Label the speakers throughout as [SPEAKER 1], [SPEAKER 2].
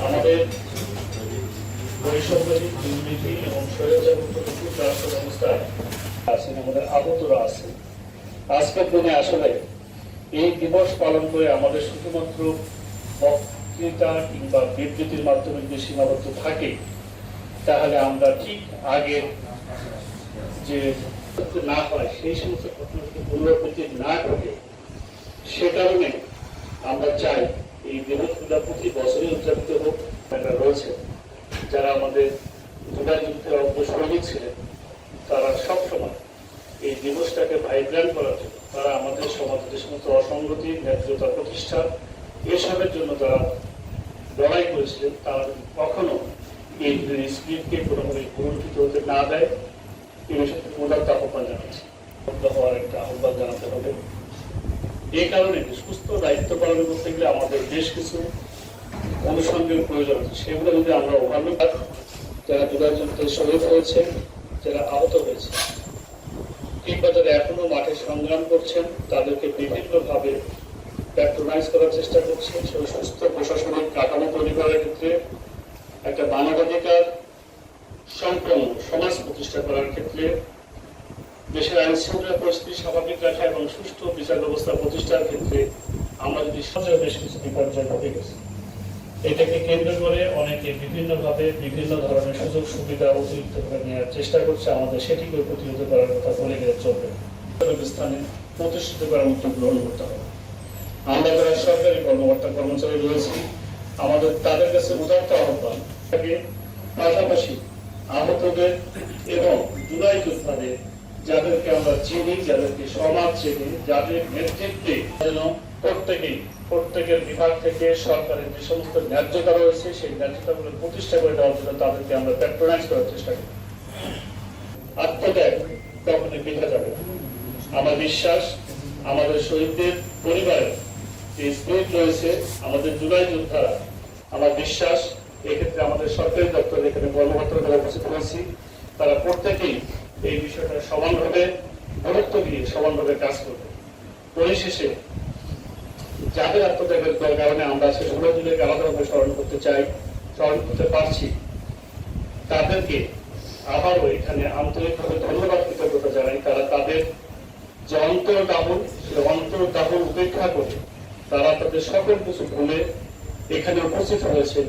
[SPEAKER 1] আমাদের বৈষম্যবাদী দুর্নীতি এবং স্বৈরাচারমুক্ত রাষ্ট্র ব্যবস্থায় আছেন, আমাদের আহতরা আছেন। আজকের দিনে আসলে এই দিবস পালন করে আমাদের শুধুমাত্র বক্তৃতা কিংবা বিবৃতির মাধ্যমে যদি সীমাবদ্ধ থাকে, তাহলে আমরা ঠিক আগের যে না হয় সেই সমস্ত ঘটনাকে পুনরাবৃত্তি না ঘটে, সে কারণে আমরা চাই এই দিবসগুলো প্রতি বছরই উদযাপিত হোক। রয়েছে যারা আমাদের জুলাই যুদ্ধে অগ্রসরী ছিলেন, তারা সবসময় এই দিবসটাকে ভাইব্রেন্ট করার জন্য, তারা আমাদের সমাজে যে সমস্ত অসঙ্গতি, ন্যায্যতা প্রতিষ্ঠা এসবের জন্য তারা লড়াই করেছিলেন, তারা কখনো এই স্পিরিটকে কোনোভাবে পুনরুদ্ধিত হতে না দেয়, এই বিষয়টি উদাত্ত আহ্বান জানাচ্ছি। হওয়ার একটা আহ্বান জানাতে হবে। এই কারণে সুস্থ দায়িত্ব পালন করতে গেলে আমাদের বেশ কিছু অনুষঙ্গের প্রয়োজন আছে। সেগুলো যদি আমরা ওভারলুক, যারা জুলাই যুদ্ধে শহীদ হয়েছে, যারা আহত হয়েছে, কিংবা যারা এখনো মাঠে সংগ্রাম করছেন, তাদেরকে বিভিন্নভাবে প্যাট্রোনাইজ করার চেষ্টা করছে। সুস্থ প্রশাসনিক কাঠামো তৈরি করার ক্ষেত্রে, একটা মানবাধিকার সম্পন্ন সমাজ প্রতিষ্ঠা করার ক্ষেত্রে, দেশের আইন শৃঙ্খলা পরিস্থিতি স্বাভাবিক রাখা এবং সুষ্ঠু বিচার ব্যবস্থা প্রতিষ্ঠার ক্ষেত্রে আমরা যদি সমাজের বেশ কিছু বিপর্যয় ঘটে গেছে, এটাকে কেন্দ্র করে অনেকে বিভিন্নভাবে বিভিন্ন ধরনের সুযোগ সুবিধা অতিরিক্ত করে নেওয়ার চেষ্টা করছে। আমাদের সেটিকে প্রতিহত করার কথা বলে গেলে চলবে। স্থানে প্রতিষ্ঠিত করার উদ্যোগ গ্রহণ করতে হবে। আমরা যারা সরকারি কর্মকর্তা কর্মচারী রয়েছি, আমাদের তাদের কাছে উদাত্ত আহ্বান থাকে, পাশাপাশি আহতদের এবং জুলাই যোদ্ধাদের, যাদেরকে আমরা চিনি, যাদেরকে সমাজ চিনি, যাদের নেতৃত্বে যেন প্রত্যেকের বিভাগ থেকে সরকারের যে সমস্ত ন্যায্যতা রয়েছে, সেই ন্যায্যতাগুলো প্রতিষ্ঠা করে দেওয়ার জন্য তাদেরকে আমরা প্যাট্রোনাইজ করার চেষ্টা করি। আত্মত্যাগ কখনোই বৃথা যাবে না। আমার বিশ্বাস, আমাদের শহীদদের পরিবারে যে স্পিরিট রয়েছে, আমাদের জুলাই যোদ্ধারা, আমার বিশ্বাস এক্ষেত্রে আমাদের সরকারি দপ্তরে এখানে কর্মকর্তারা যারা উপস্থিত হয়েছি, তারা প্রত্যেকেই এই বিষয়টা সমানভাবে গুরুত্ব দিয়ে সমানভাবে কাজ করবে। পরিশেষে যাদের আত্মত্যাগের কারণে আমরা সে 16 জুলাইকে আলাদাভাবে স্মরণ করতে পারছি, তাদেরকে আবারও এখানে আন্তরিকভাবে ধন্যবাদ কৃতজ্ঞতা জানাই। তারা তাদের যে অন্তর্দাহন, সে অন্তর্দাহন উপেক্ষা করে তারা তাদের সকল কিছু ভুলে এখানে উপস্থিত হয়েছে।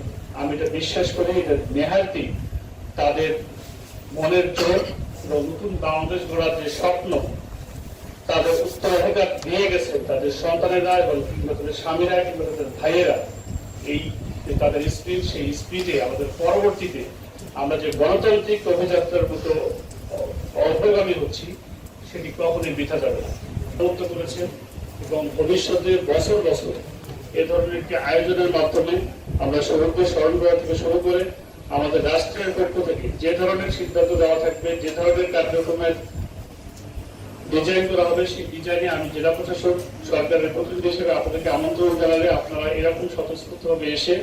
[SPEAKER 1] আমি এটা বিশ্বাস করি, এটা নেহাতি তাদের মনের জোর এবং নতুন বাংলাদেশ গড়ার যে স্বপ্ন তাদের উত্তরাধিকার দিয়ে গেছে তাদের সন্তানেরা এবং কিংবা তাদের স্বামীরা কিংবা তাদের ভাইয়েরা। এই তাদের স্পিরিট, সেই স্পিরিটে আমাদের পরবর্তীতে আমরা যে গণতান্ত্রিক অভিযাত্রার মতো অগ্রগামী হচ্ছি, সেটি কখনোই বৃথা যাবে না করেছেন। এবং ভবিষ্যতে বছর বছর এ ধরনের একটি আয়োজনের মাধ্যমে আমরা শহীদদের স্মরণ করা থেকে শুরু করে আমাদের রাষ্ট্রের পক্ষ থেকে যে ধরনের সিদ্ধান্ত দেওয়া থাকবে, যে ধরনের কার্যক্রমের ডিজাইন করা হবে, সেই ডিজাইনে আমি জেলা প্রশাসক সরকারের প্রতিনিধি হিসেবে আপনাদেরকে আমন্ত্রণ জানালে আপনারা এরকম স্বতঃস্ফূর্তভাবে এসে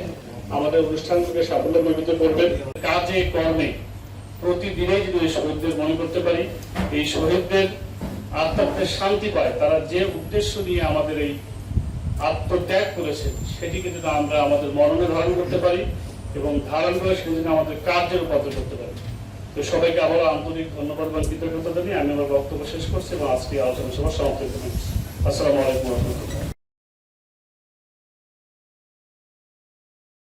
[SPEAKER 1] আমাদের অনুষ্ঠানগুলোকে সাফল্যমণ্ডিত করবেন। কাজে কর্মে প্রতিদিনেই যদি শহীদদের মনে করতে পারি, এই শহীদদের আত্মাত্মের শান্তি পায়, তারা যে উদ্দেশ্য নিয়ে আমাদের এই আত্মত্যাগ করেছে, সেটিকে যদি আমরা আমাদের মননে ধারণ করতে পারি এবং ধারণ করে সেটি যেন আমাদের কার্যে রূপান্তর করতে পারি। তো সবাইকে আবারও আন্তরিক ধন্যবাদ এবং কৃতজ্ঞতা জানিয়ে আমি আমার বক্তব্য শেষ করছি এবং আজকে আলোচনা সভা সমাপ্ত করছি। আসসালামু আলাইকুম।